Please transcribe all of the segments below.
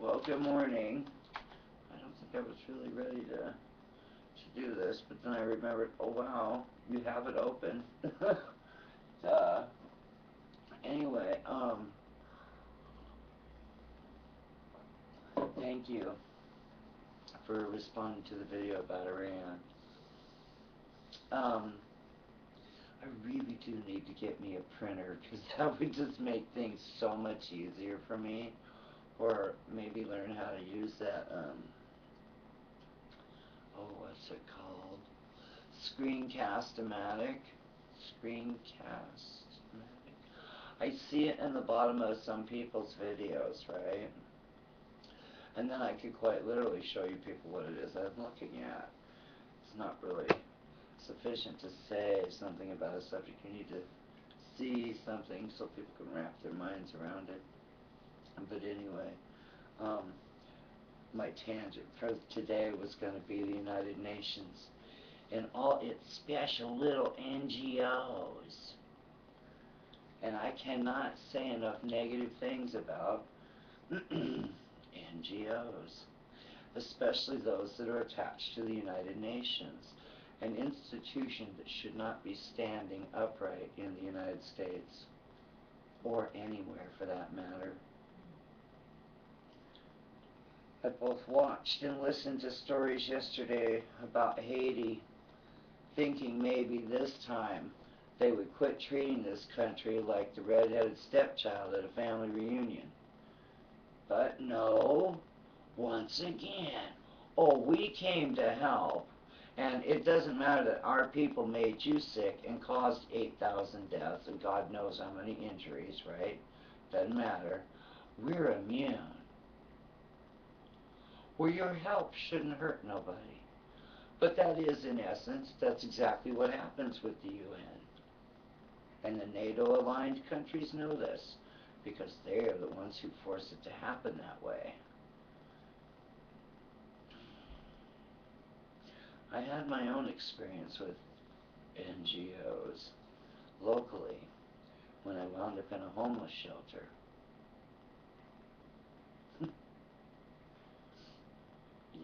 Well, good morning. I don't think I was really ready to do this, but then I remembered, oh wow, you have it open. Anyway, thank you for responding to the video about Iran. I really do need to get me a printer, because that would just make things so much easier for me. Or maybe learn how to use that, oh, what's it called? Screencast-o-matic. Screencast-o-matic. I see it in the bottom of some people's videos, right? And then I could quite literally show you people what it is I'm looking at. It's not really sufficient to say something about a subject. You need to see something so people can wrap their minds around it. But anyway, my tangent for today was going to be the United Nations and all its special little NGOs. And I cannot say enough negative things about NGOs, especially those that are attached to the United Nations, an institution that should not be standing upright in the United States, or anywhere for that matter. I both watched and listened to stories yesterday about Haiti, thinking maybe this time they would quit treating this country like the red-headed stepchild at a family reunion. But no, once again, oh, we came to help, and it doesn't matter that our people made you sick and caused 8,000 deaths and God knows how many injuries, right? Doesn't matter. We're immune. Where your help shouldn't hurt nobody. But that is, in essence, that's exactly what happens with the UN. And the NATO-aligned countries know this, because they are the ones who force it to happen that way. I had my own experience with NGOs locally when I wound up in a homeless shelter.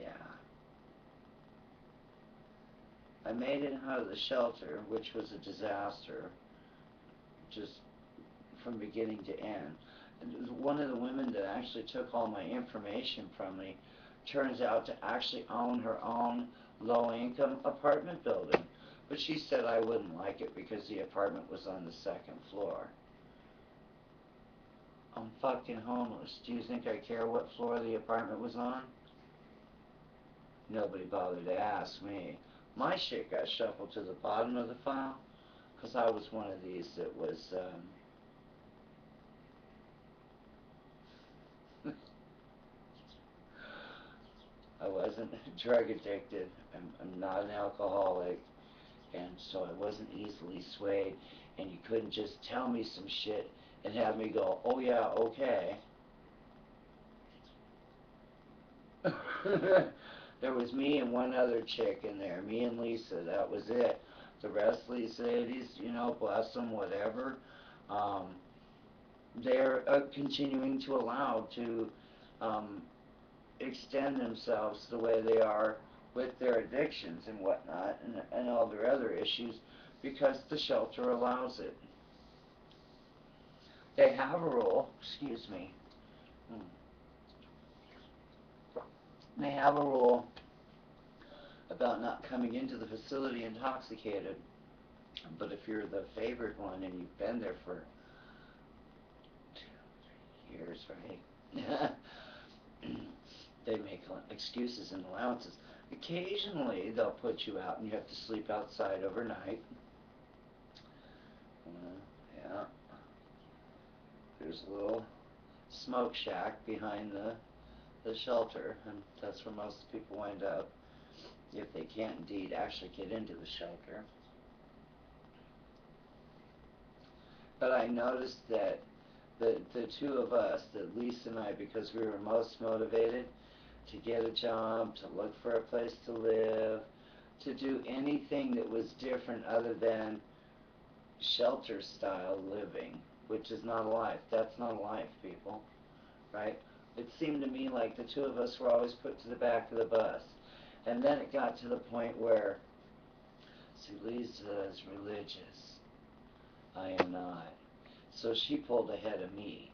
Yeah. I made it out of the shelter, which was a disaster, just from beginning to end. And one of the women that actually took all my information from me turns out to actually own her own low-income apartment building. But she said I wouldn't like it because the apartment was on the second floor. I'm fucking homeless. Do you think I care what floor the apartment was on? Nobody bothered to ask me. My shit got shuffled to the bottom of the file because I was one of these that was, I wasn't drug addicted. I'm not an alcoholic, and so I wasn't easily swayed, and you couldn't just tell me some shit and have me go, oh yeah, okay. There was me and one other chick in there, me and Lisa, that was it. The rest of these ladies, you know, bless them, whatever, they're continuing to allow to extend themselves the way they are with their addictions and whatnot, and all their other issues, because the shelter allows it. They have a rule, excuse me, they have a rule about not coming into the facility intoxicated, but if you're the favored one and you've been there for 2, 3 years, right? They make excuses and allowances. Occasionally, they'll put you out and you have to sleep outside overnight. Yeah. There's a little smoke shack behind the shelter, and that's where most people wind up if they can't indeed actually get into the shelter. But I noticed that the two of us, that Lisa and I, because we were most motivated to get a job, to look for a place to live, to do anything that was different other than shelter style living, which is not a life. That's not a life, people, right? It seemed to me like the two of us were always put to the back of the bus. And then it got to the point where, see, Lisa is religious. I am not. So she pulled ahead of me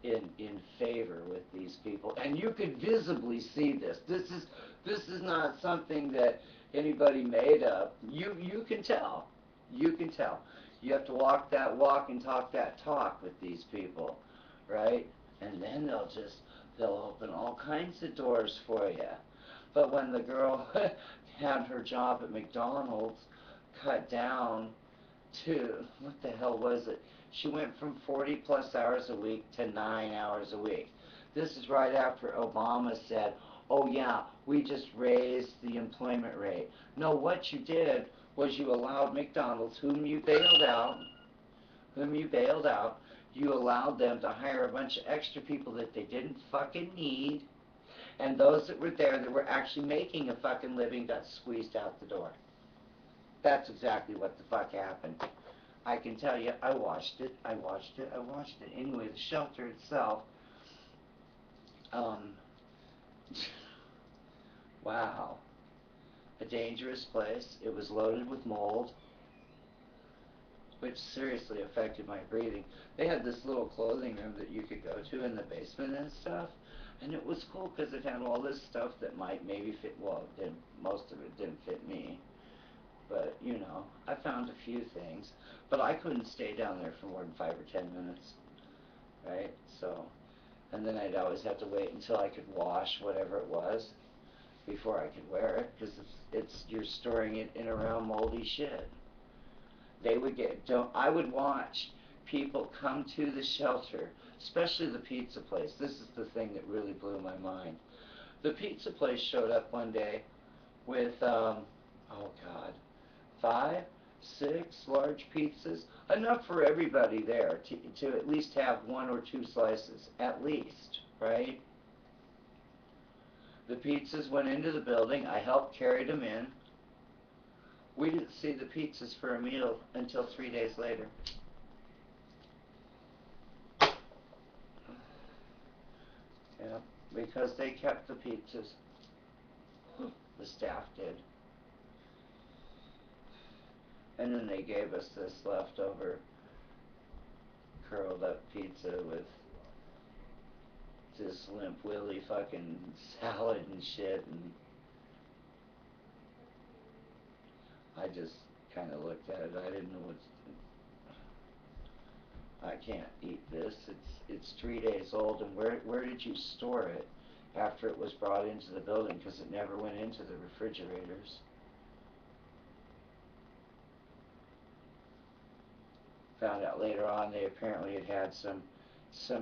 in favor with these people. And you could visibly see this. This is not something that anybody made up. You can tell. You can tell. You have to walk that walk and talk that talk with these people, right? And then they'll open all kinds of doors for you. But when the girl had her job at McDonald's cut down to, what the hell was it? She went from 40 plus hours a week to 9 hours a week. This is right after Obama said, oh yeah, we just raised the employment rate. No, what you did was you allowed McDonald's, whom you bailed out, you allowed them to hire a bunch of extra people that they didn't fucking need, and those that were there that were actually making a fucking living got squeezed out the door. That's exactly what the fuck happened. I can tell you, I watched it. Anyway, the shelter itself, wow. A dangerous place. It was loaded with mold, which seriously affected my breathing. They had this little clothing room that you could go to in the basement and stuff, and it was cool because it had all this stuff that might maybe fit, well, most of it didn't fit me. But, you know, I found a few things. But I couldn't stay down there for more than 5 or 10 minutes, right? So, and then I'd always have to wait until I could wash whatever it was before I could wear it, because you're storing it in around moldy shit. I would watch people come to the shelter, especially the pizza place. This is the thing that really blew my mind. The pizza place showed up one day with, oh God, 5, 6 large pizzas, enough for everybody there to at least have 1 or 2 slices, at least, right? The pizzas went into the building. I helped carry them in. We didn't see the pizzas for a meal until 3 days later. Yeah, because they kept the pizzas. The staff did. And then they gave us this leftover curled up pizza with this limp willy fucking salad and shit, and I just kind of looked at it. I didn't know I can't eat this. It's 3 days old, and where did you store it after it was brought into the building? Because it never went into the refrigerators. Found out later on they apparently had some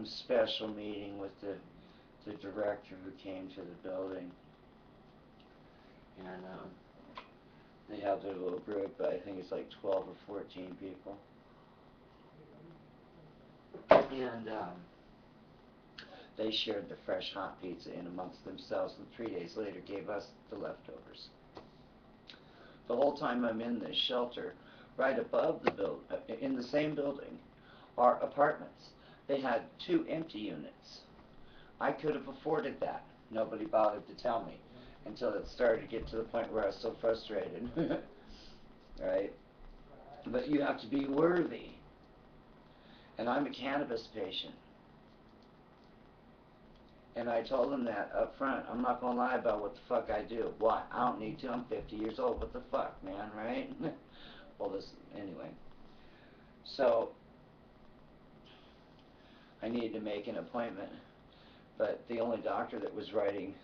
special meeting with the director who came to the building, and they have their little group, but I think it's like 12 or 14 people, and they shared the fresh hot pizza in amongst themselves, and 3 days later gave us the leftovers. The whole time I'm in this shelter, right above the building, in the same building, are apartments. They had 2 empty units. I could have afforded that. Nobody bothered to tell me until it started to get to the point where I was so frustrated. Right? But you have to be worthy. And I'm a cannabis patient. And I told them that up front. I'm not going to lie about what the fuck I do. Why? I don't need to. I'm 50 years old. What the fuck, man, right? Well, anyway. So, I needed to make an appointment. But the only doctor that was writing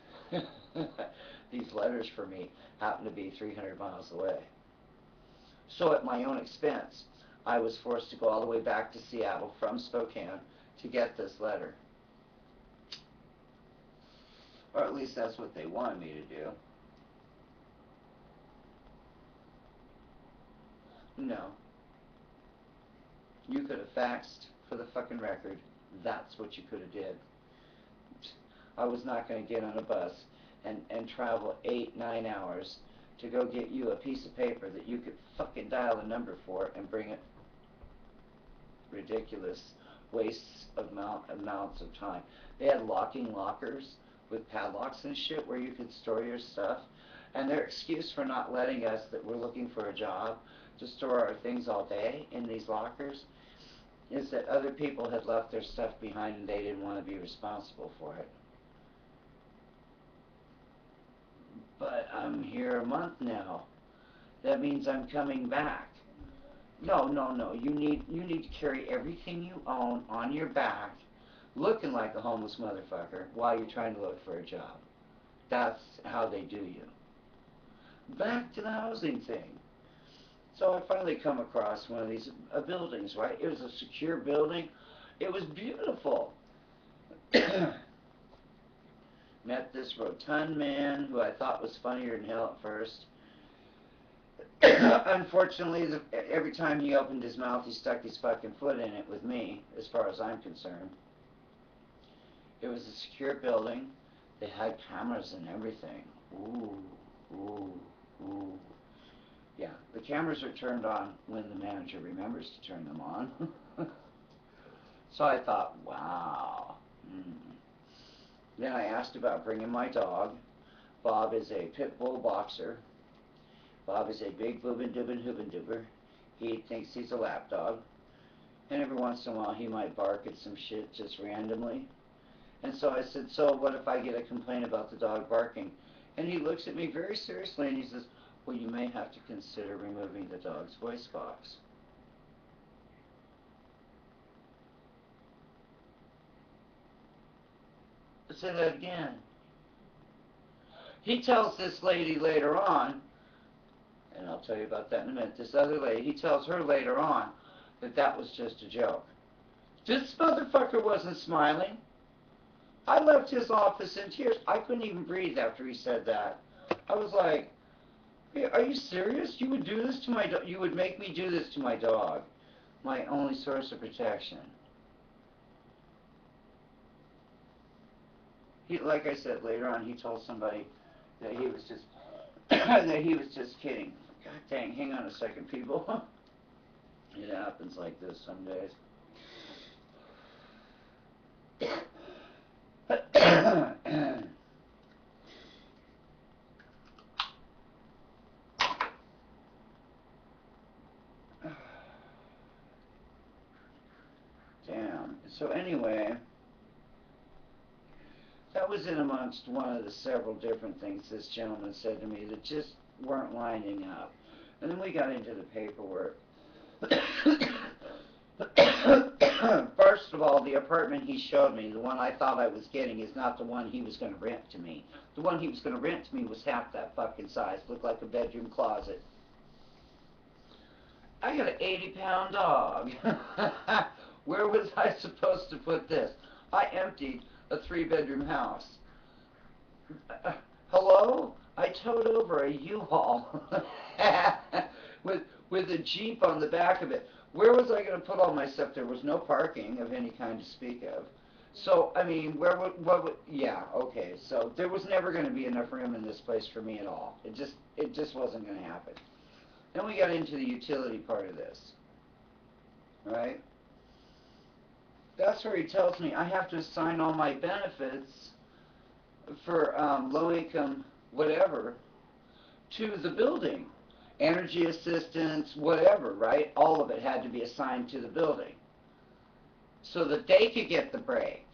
these letters for me happened to be 300 miles away. So at my own expense, I was forced to go all the way back to Seattle from Spokane to get this letter. Or at least that's what they wanted me to do. No. You could have faxed for the fucking record. That's what you could have did. I was not going to get on a bus and travel 8, 9 hours to go get you a piece of paper that you could fucking dial a number for and bring it. Ridiculous. wastes of amounts of time. They had locking lockers with padlocks and shit where you could store your stuff. And their excuse for not letting us, that we're looking for a job, to store our things all day in these lockers, is that other people had left their stuff behind and they didn't want to be responsible for it. But I'm here a month now. That means I'm coming back. No, no, no. You need to carry everything you own on your back, looking like a homeless motherfucker while you're trying to look for a job. That's how they do you. Back to the housing thing. So I finally come across one of these buildings, right? It was a secure building. It was beautiful. Met this rotund man who I thought was funnier than hell at first. Unfortunately, every time he opened his mouth, he stuck his fucking foot in it with me, as far as I'm concerned. It was a secure building. They had cameras and everything. Ooh, ooh, ooh. Yeah, the cameras are turned on when the manager remembers to turn them on. So I thought, wow. Then I asked about bringing my dog. Bob is a pit bull boxer. Bob is a big boobin doobin hoobin doober. He thinks he's a lap dog. And every once in a while he might bark at some shit just randomly. And so I said, so what if I get a complaint about the dog barking? And he looks at me very seriously and he says, well, you may have to consider removing the dog's voice box. Let's say that again. He tells this lady later on, and I'll tell you about that in a minute, this other lady, he tells her later on that that was just a joke. This motherfucker wasn't smiling. I left his office in tears. I couldn't even breathe after he said that. I was like, hey, are you serious? You would do this to my dog? You would make me do this to my dog? My only source of protection. He, like I said, later on he told somebody that he was just that he was just kidding. God dang, hang on a second, people. It happens like this some days. Damn. So anyway, that was in amongst one of the several different things this gentleman said to me that just weren't lining up. And then we got into the paperwork. First of all, the apartment he showed me, the one I thought I was getting, is not the one he was going to rent to me. The one he was going to rent to me was half that fucking size. Looked like a bedroom closet. I got an 80-pound dog. Where was I supposed to put this? I emptied a 3-bedroom house. Hello? I towed over a U-Haul with a Jeep on the back of it. Where was I going to put all my stuff? There was no parking of any kind to speak of. So, I mean, what would, yeah, okay. So there was never going to be enough room in this place for me at all. It just wasn't going to happen. Then we got into the utility part of this, right? That's where he tells me I have to assign all my benefits for low-income whatever to the building. Energy assistance, whatever, right? All of it had to be assigned to the building so that they could get the break.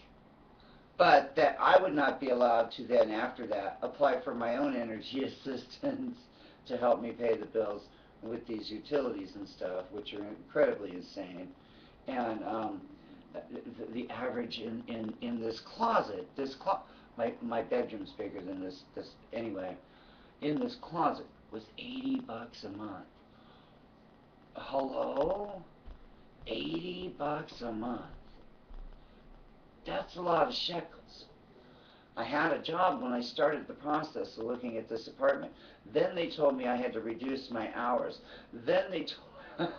But that I would not be allowed to then, after that, apply for my own energy assistance to help me pay the bills with these utilities and stuff, which are incredibly insane. And the average in this closet, my bedroom's bigger than this anyway, in this closet was $80 a month. Hello? $80 a month. That's a lot of shekels. I had a job when I started the process of looking at this apartment. Then they told me I had to reduce my hours. Then they told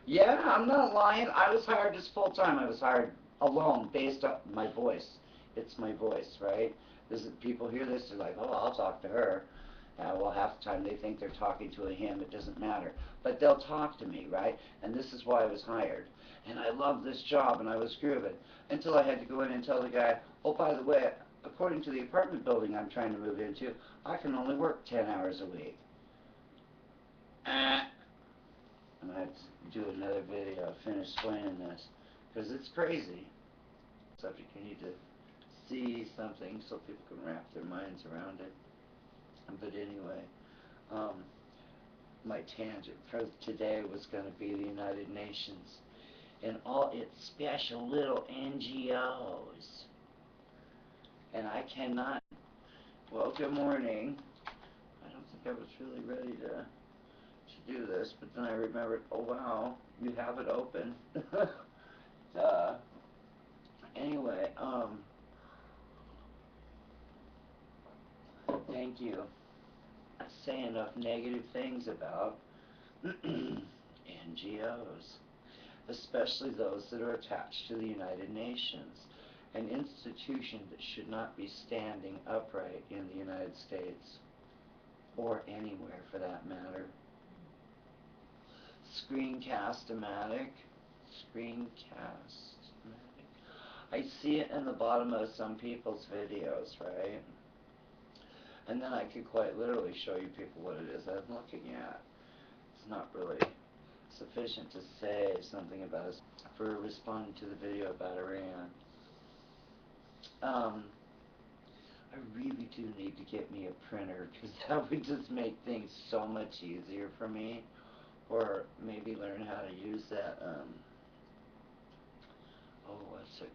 yeah, I'm not lying. I was hired as full-time. I was hired alone based on my voice. It's my voice, right? People hear this, they're like, oh, I'll talk to her. Well, half the time they think they're talking to a him. It doesn't matter. But they'll talk to me, right? And this is why I was hired. And I love this job, and I was grooving. Until I had to go in and tell the guy, oh, by the way, according to the apartment building I'm trying to move into, I can only work 10 hours a week. And I have to do another video, finish explaining this, because it's crazy. Subject, you need to see something so people can wrap their minds around it. But anyway, my tangent for today was going to be the United Nations and all its special little NGOs. And I cannot, well, good morning. I don't think I was really ready to do this, but then I remembered, oh wow, you have it open. Anyway, thank you. I say enough negative things about NGOs, especially those that are attached to the United Nations, an institution that should not be standing upright in the United States, or anywhere for that matter. Screencast-o-matic. I see it in the bottom of some people's videos, right? And then I could quite literally show you people what it is I'm looking at. It's not really sufficient to say something about it for responding to the video about Iran. I really do need to get me a printer, because that would just make things so much easier for me. Or maybe learn how to use that, what's it